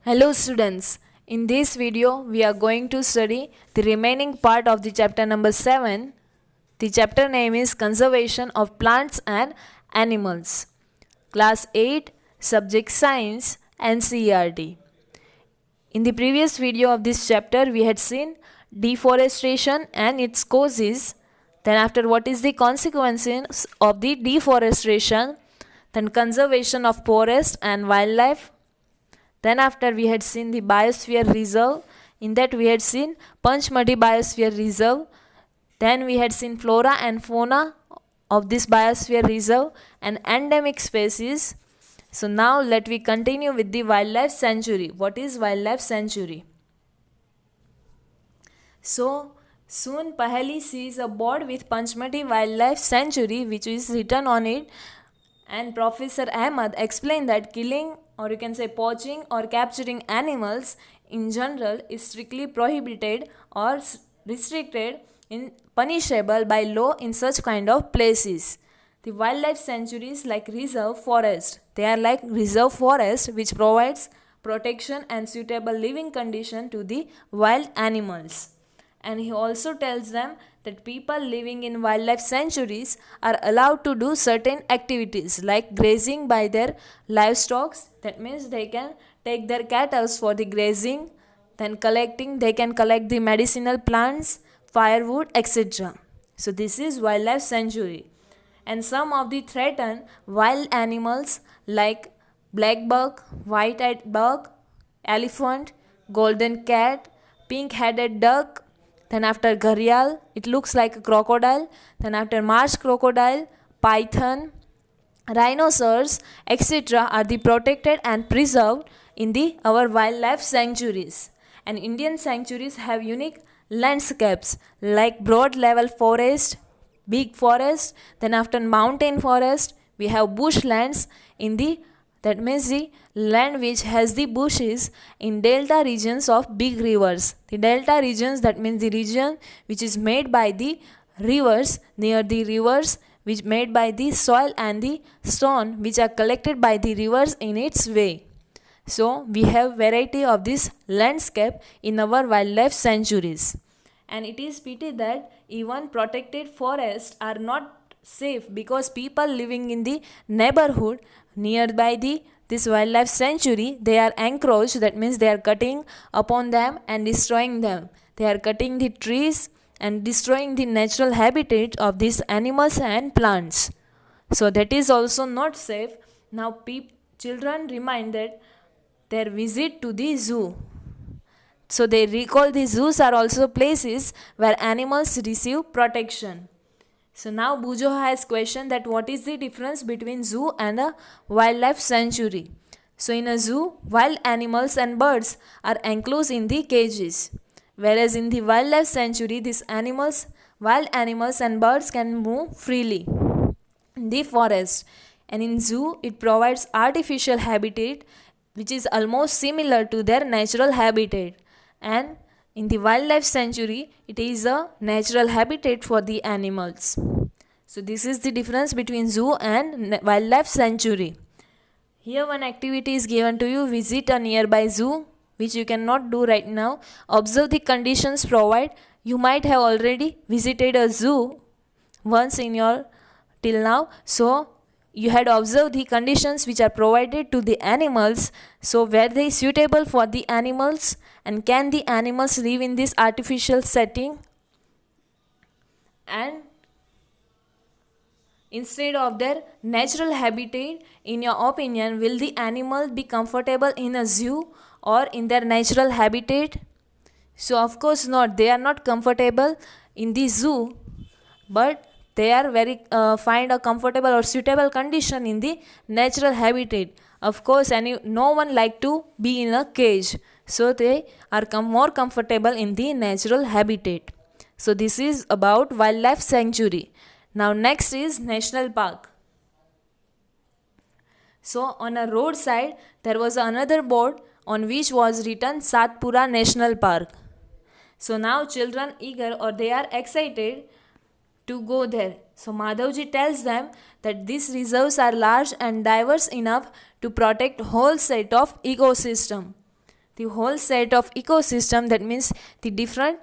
Hello students, in this video we are going to study the remaining part of the chapter number 7. The chapter name is Conservation of Plants and Animals. Class 8, Subject Science and CERT. In the previous video of this chapter we had seen deforestation and its causes. Then after what is the consequences of the deforestation, then conservation of forest and wildlife. Then after we had seen the biosphere reserve. In that we had seen Panchmati Biosphere Reserve. Then we had seen flora and fauna of this biosphere reserve and endemic species. So now let we continue with the wildlife sanctuary. What is wildlife sanctuary? So soon Paheli sees a board with Panchmati Wildlife Sanctuary which is written on it, and Professor Ahmad explained that killing, or you can say poaching or capturing animals in general is strictly prohibited or restricted in punishable by law in such kind of places. The wildlife sanctuaries like reserve forest, they are like reserve forest which provides protection and suitable living condition to the wild animals. And he also tells them that people living in wildlife sanctuaries are allowed to do certain activities like grazing by their livestock. That means they can take their cattle for the grazing, then they can collect the medicinal plants, firewood, etc. So this is wildlife sanctuary. And some of the threatened wild animals like black buck, white-eyed buck, elephant, golden cat, pink-headed duck. Then after gharial, it looks like a crocodile. Then after marsh crocodile, python, rhinoceros, etc. are the protected and preserved in the our wildlife sanctuaries. And Indian sanctuaries have unique landscapes like broad level forest, big forest. Then after mountain forest, we have bushlands in the, that means the land which has the bushes in delta regions of big rivers. The delta regions, that means the region which is made by the rivers, near the rivers, which made by the soil and the stone which are collected by the rivers in its way. So we have variety of this landscape in our wildlife sanctuaries. And it is pity that even protected forests are not safe because people living in the neighborhood nearby this wildlife sanctuary, they are encroached, that means they are cutting upon them and destroying them. They are cutting the trees and destroying the natural habitat of these animals and plants. So that is also not safe. Now children reminded their visit to the zoo. So they recall the zoos are also places where animals receive protection. So now Bujo has questioned that what is the difference between zoo and a wildlife sanctuary. So in a zoo, wild animals and birds are enclosed in the cages. Whereas in the wildlife sanctuary, wild animals and birds can move freely in the forest. And in zoo, it provides artificial habitat which is almost similar to their natural habitat. And in the wildlife sanctuary, it is a natural habitat for the animals. So this is the difference between zoo and wildlife sanctuary. Here one activity is given to you: visit a nearby zoo, which you cannot do right now. Observe the conditions provided. You might have already visited a zoo once in your till now. So you had observed the conditions which are provided to the animals. So were they suitable for the animals, and can the animals live in this artificial setting? And instead of their natural habitat, in your opinion, will the animal be comfortable in a zoo or in their natural habitat? So of course not. They are not comfortable in the zoo, but they are find a comfortable or suitable condition in the natural habitat. Of course, no one like to be in a cage, so they are more comfortable in the natural habitat. So this is about wildlife sanctuary. Now next is national park. So on a roadside there was another board on which was written Satpura National Park. So now children they are excited to go there. So Madhavji tells them that these reserves are large and diverse enough to protect whole set of ecosystem. the whole set of ecosystem, that means the different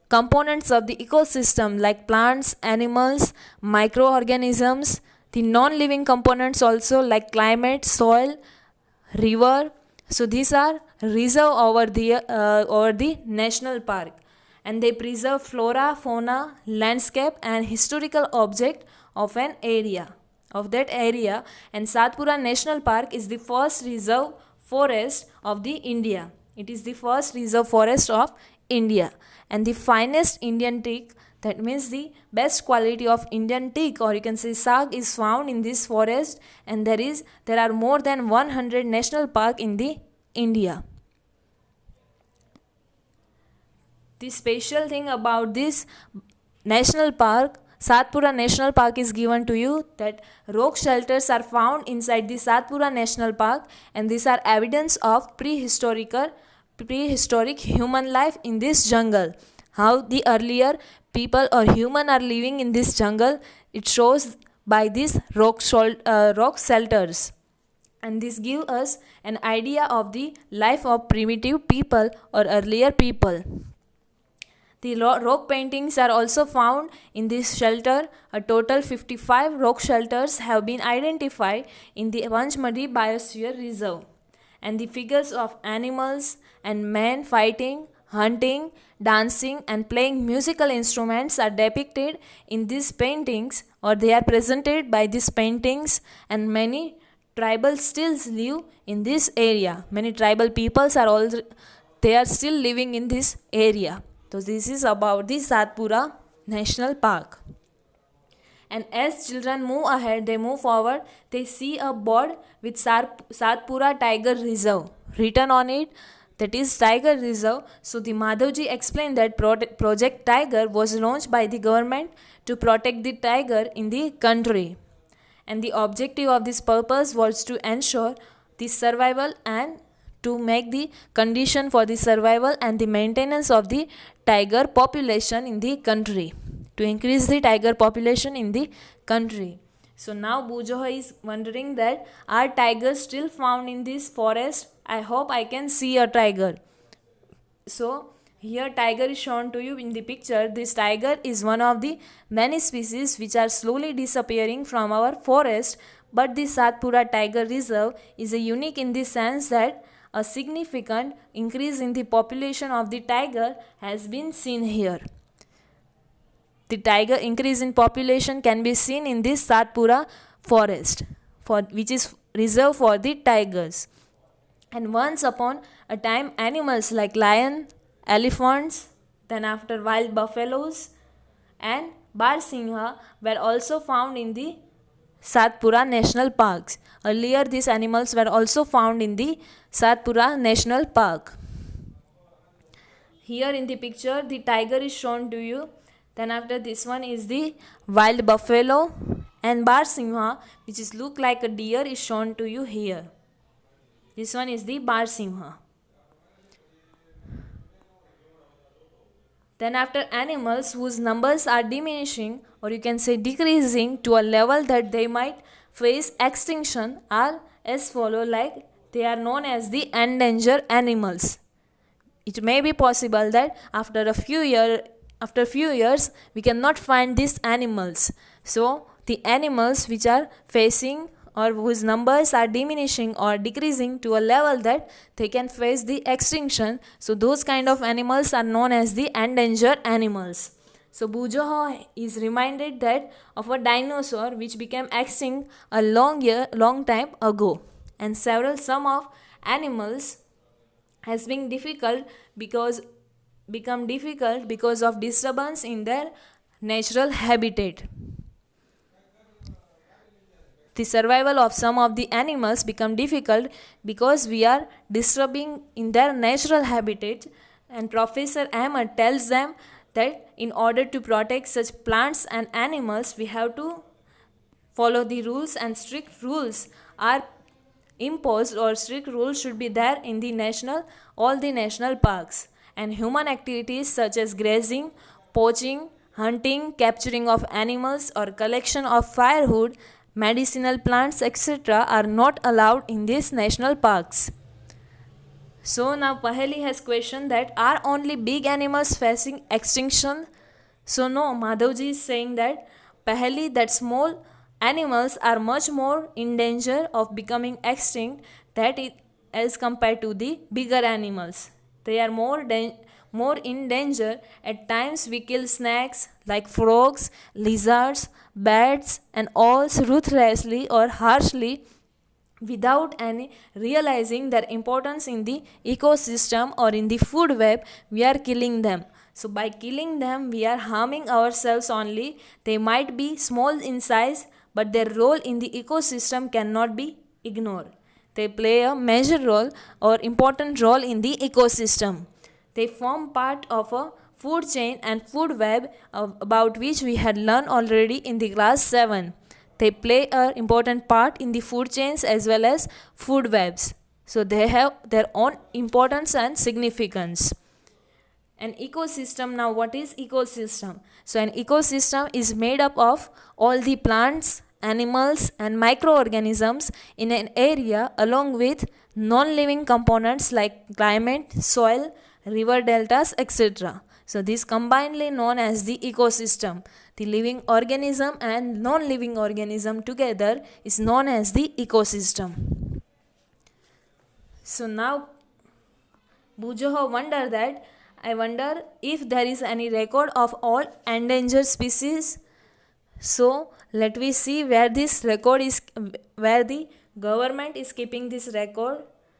components of the ecosystem like plants, animals, microorganisms, the non-living components also like climate, soil, river. So these are reserved over the national park, and they preserve flora, fauna, landscape, and historical object of an area of that area. And Satpura National Park is the first reserve forest of the India. It is the first reserve forest of India, and the finest Indian teak, that means the best quality of Indian teak, or you can say sag, is found in this forest. And there are more than 100 national park in the India. The special thing about this national park, Satpura National Park, is given to you that rock shelters are found inside the Satpura National Park, and these are evidence of prehistoric human life in this jungle. How the earlier people or human are living in this jungle, it shows by these rock shelters. And this gives us an idea of the life of primitive people or earlier people. The rock paintings are also found in this shelter. A total 55 rock shelters have been identified in the Panchmati Biosphere Reserve. And the figures of animals and men fighting, hunting, dancing, and playing musical instruments are depicted in these paintings, or they are presented by these paintings. And many tribal still live in this area. Many tribal peoples they are still living in this area. So this is about the Satpura National Park. And as children move ahead, they move forward, they see a board with Satpura Tiger Reserve written on it, that is Tiger Reserve. So the Madhavji explained that Project Tiger was launched by the government to protect the tiger in the country. And the objective of this purpose was to ensure the survival and to make the condition for the survival and the maintenance of the tiger population in the country, to increase the tiger population in the country. So now Bujoha is wondering that are tigers still found in this forest? I hope I can see a tiger. So here tiger is shown to you in the picture. This tiger is one of the many species which are slowly disappearing from our forest, but the Satpura Tiger Reserve is a unique in the sense that a significant increase in the population of the tiger has been seen here. The tiger increase in population can be seen in this Satpura forest, which is reserved for the tigers. And once upon a time, animals like lion, elephants, then after wild buffaloes and Barsingha were also found in the Satpura National Parks. Earlier, these animals were also found in the Satpura National Park. Here in the picture, the tiger is shown to you. Then after this one is the wild buffalo, and Barsingha, which is look like a deer, is shown to you here. This one is the Barsingha. Then after animals whose numbers are diminishing, or you can say decreasing to a level that they might face extinction, are as follow, like they are known as the endangered animals. It may be possible that after a few years we cannot find these animals. So the animals which are facing or whose numbers are diminishing or decreasing to a level that they can face the extinction, so those kind of animals are known as the endangered animals. So Bujoha is reminded that of a dinosaur which became extinct a long time ago, and some of animals has been become difficult because of disturbance in their natural habitat. The survival of some of the animals become difficult because we are disturbing in their natural habitat, and Professor Ahmed tells them that in order to protect such plants and animals, we have to follow the rules, and strict rules are imposed, or strict rules should be there in all the national parks. And human activities such as grazing, poaching, hunting, capturing of animals, or collection of firewood, medicinal plants, etc. are not allowed in these national parks. So now Paheli has questioned that are only big animals facing extinction? So no, Madhavji is saying that Paheli, that small animals are much more in danger of becoming extinct as compared to the bigger animals. They are more in danger. At times we kill snakes like frogs, lizards, bats and owls ruthlessly or harshly without any realizing their importance in the ecosystem or in the food web. We are killing them. So by killing them we are harming ourselves only. They might be small in size, but their role in the ecosystem cannot be ignored. They play a major role or important role in the ecosystem. They form part of a food chain and food web about which we had learned already in the class 7. They play an important part in the food chains as well as food webs. So they have their own importance and significance. An ecosystem, now what is ecosystem? So an ecosystem is made up of all the plants, animals and microorganisms in an area along with non-living components like climate, soil, river deltas, etc. So this combinedly known as the ecosystem. The living organism and non-living organism together is known as the ecosystem. So now Bujoho I wonder if there is any record of all endangered species. So let we see where this record is, where the government is keeping this record.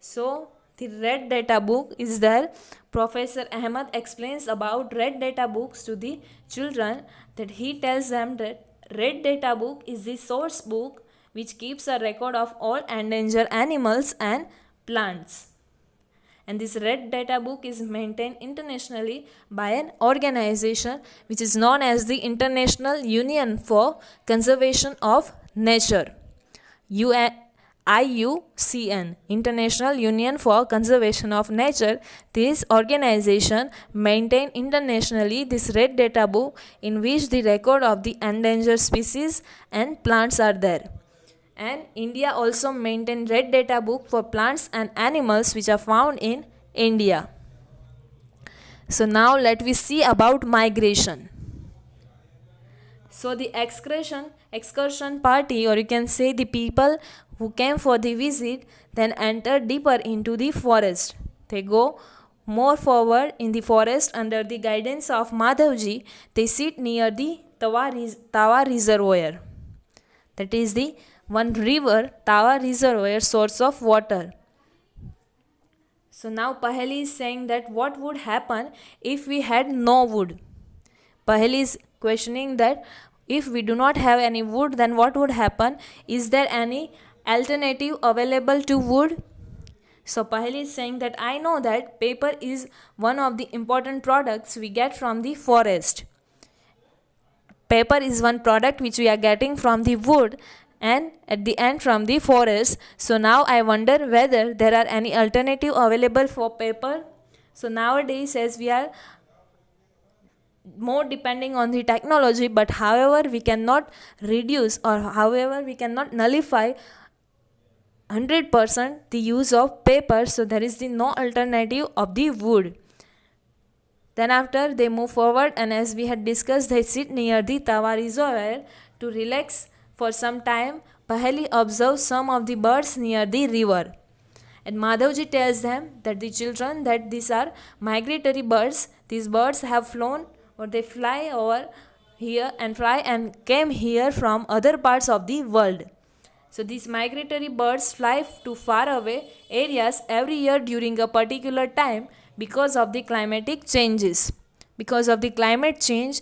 So the red data book is there. Professor Ahmed explains about red data books to the children, that he tells them that red data book is the source book which keeps a record of all endangered animals and plants. And this red data book is maintained internationally by an organization which is known as the International Union for Conservation of Nature, IUCN, International Union for Conservation of Nature. This organization maintains internationally this red data book in which the record of the endangered species and plants are there. And India also maintains red data book for plants and animals which are found in India. So now let we see about migration. So the excursion party, or you can say the people who came for the visit, then enter deeper into the forest. They go more forward in the forest under the guidance of Madhavji. They sit near the Tawa reservoir. That is the one river, Tawa reservoir, source of water. So now Paheli is saying that what would happen if we had no wood. Paheli is questioning that if we do not have any wood, then what would happen? Is there any alternative available to wood? So Paheli is saying that I know that paper is one of the important products we get from the forest. Paper is one product which we are getting from the wood and at the end from the forest. So now I wonder whether there are any alternative available for paper. So nowadays, as we are more depending on the technology, but however we cannot reduce or however we cannot nullify 100% the use of paper, so there is no alternative of the wood. Then after they move forward, and as we had discussed, they sit near the Tawa reservoir to relax for some time. Paheli observes some of the birds near the river, and Madhavji tells them that the children that these are migratory birds. These birds have flown or they fly over here and fly and came here from other parts of the world. So these migratory birds fly to far away areas every year during a particular time because of the climatic changes, because of the climate change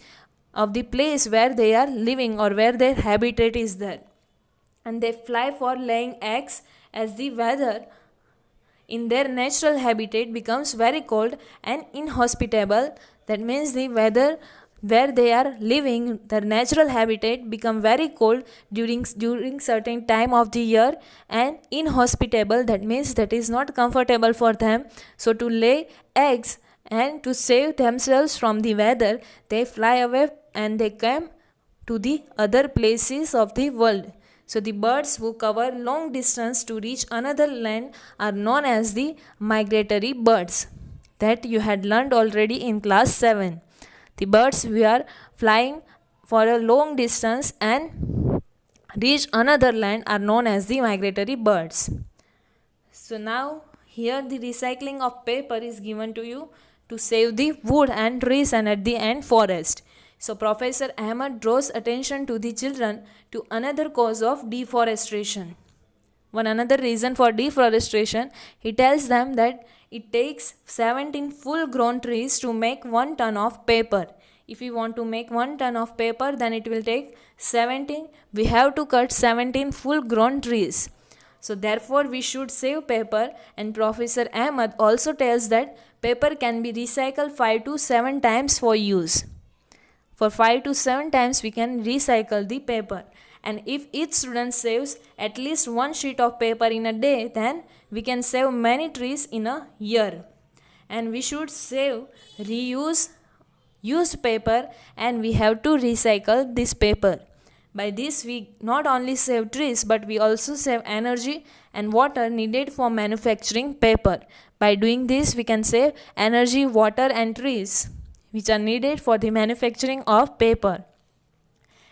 of the place where they are living or where their habitat is there. And they fly for laying eggs as the weather in their natural habitat becomes very cold and inhospitable. That means the weather where they are living, their natural habitat, become very cold during certain time of the year, and inhospitable, that means that is not comfortable for them. So to lay eggs and to save themselves from the weather, they fly away and they come to the other places of the world. So the birds who cover long distance to reach another land are known as the migratory birds. That you had learned already in class 7. The birds who are flying for a long distance and reach another land are known as the migratory birds. So now here the recycling of paper is given to you to save the wood and trees and at the end forest. So Professor Ahmed draws attention to the children to another cause of deforestation. One another reason for deforestation, he tells them that it takes 17 full grown trees to make 1 ton of paper. If we want to make 1 ton of paper, then it will take 17. We have to cut 17 full grown trees. So therefore we should save paper, and Professor Ahmed also tells that paper can be recycled 5 to 7 times for use. For 5 to 7 times we can recycle the paper. And if each student saves at least 1 sheet of paper in a day, then we can save many trees in a year. And we should save, reuse used paper, and we have to recycle this paper. By this we not only save trees, but we also save energy and water needed for manufacturing paper. By doing this we can save energy, water and trees which are needed for the manufacturing of paper.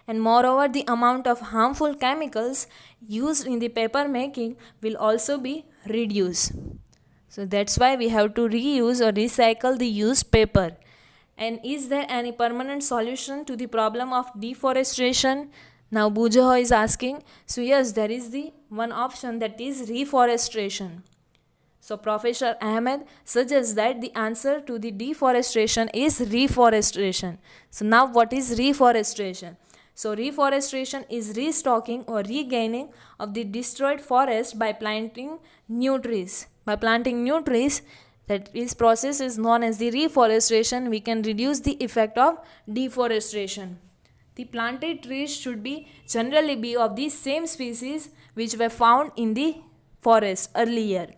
And moreover, the amount of harmful chemicals used in the paper making will also be reduced. So that's why we have to reuse or recycle the used paper. And is there any permanent solution to the problem of deforestation? Now Bujaho is asking. So yes, there is the one option, that is reforestation. So Professor Ahmed suggests that the answer to the deforestation is reforestation. So now what is reforestation? So reforestation is restocking or regaining of the destroyed forest by planting new trees. By planting new trees, that is process is known as the reforestation, we can reduce the effect of deforestation. The planted trees should be generally be of the same species which were found in the forest earlier.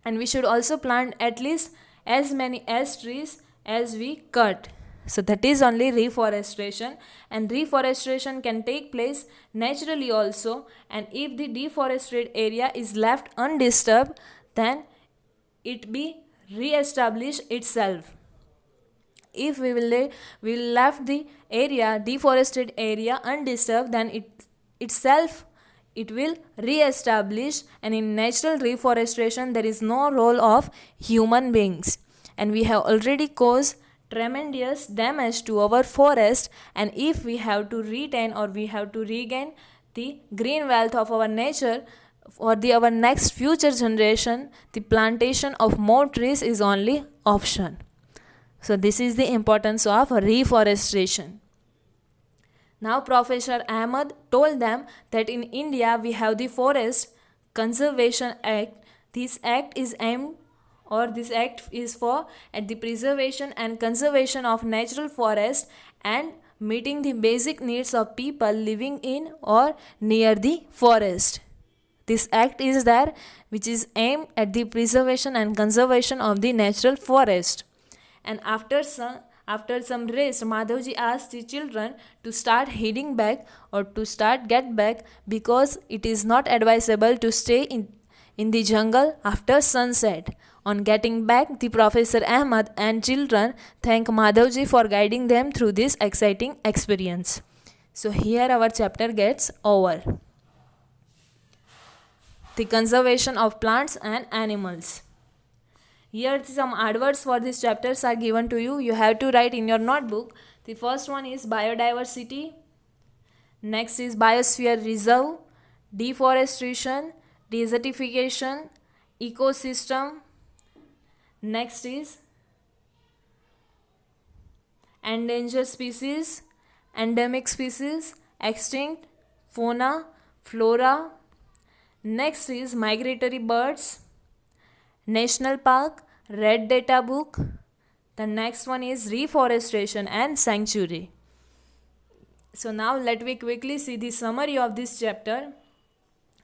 And we should also plant at least as many as trees as we cut. So that is only reforestation, and reforestation can take place naturally also, and if the deforested area is left undisturbed, then it be re-establish itself. If we will left the area, deforested area undisturbed, then it will re-establish, and in natural reforestation there is no role of human beings, and we have already caused tremendous damage to our forest. And if we have to retain or we have to regain the green wealth of our nature for our next future generation, the plantation of more trees is only option. So this is the importance of reforestation. Now Professor Ahmed told them that in India we have the Forest Conservation Act. This act is for at the preservation and conservation of natural forest and meeting the basic needs of people living in or near the forest. This act is there which is aimed at the preservation and conservation of the natural forest. And after some rest, Madhavji asked the children to start heading back or to start get back, because it is not advisable to stay in the jungle after sunset. On getting back, the Professor Ahmed and children thank Madhavji for guiding them through this exciting experience. So here our chapter gets over. The conservation of plants and animals. Here some adwords for these chapters are given to you. You have to write in your notebook. The first one is biodiversity. Next is biosphere reserve, deforestation, desertification, ecosystem. Next is endangered species, endemic species, extinct, fauna, flora. Next is migratory birds, national park, red data book. The next one is reforestation and sanctuary. So now let me quickly see the summary of this chapter.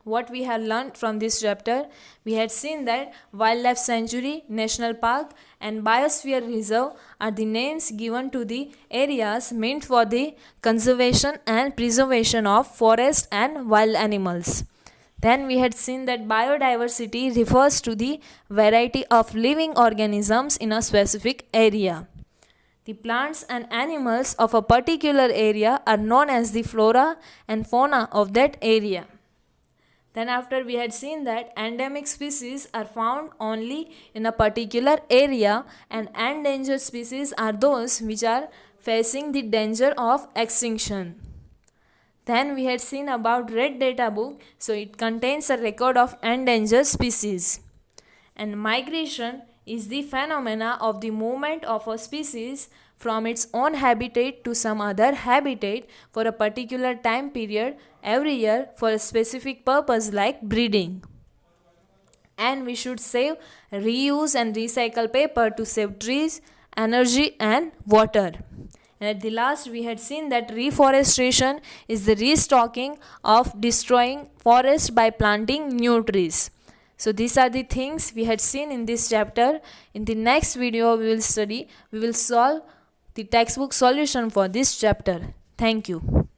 what we have learned from this chapter, we had seen that wildlife sanctuary, national park, and biosphere reserve are the names given to the areas meant for the conservation and preservation of forest and wild animals. Then we had seen that biodiversity refers to the variety of living organisms in a specific area. The plants and animals of a particular area are known as the flora and fauna of that area. Then after we had seen that endemic species are found only in a particular area and endangered species are those which are facing the danger of extinction. Then we had seen about Red Data Book, so it contains a record of endangered species. And migration is the phenomena of the movement of a species from its own habitat to some other habitat for a particular time period every year for a specific purpose like breeding. And we should save, reuse and recycle paper to save trees, energy and water. And at the last we had seen that reforestation is the restocking of destroying forest by planting new trees. So these are the things we had seen in this chapter. In the next video we will solve the textbook solution for this chapter. Thank you.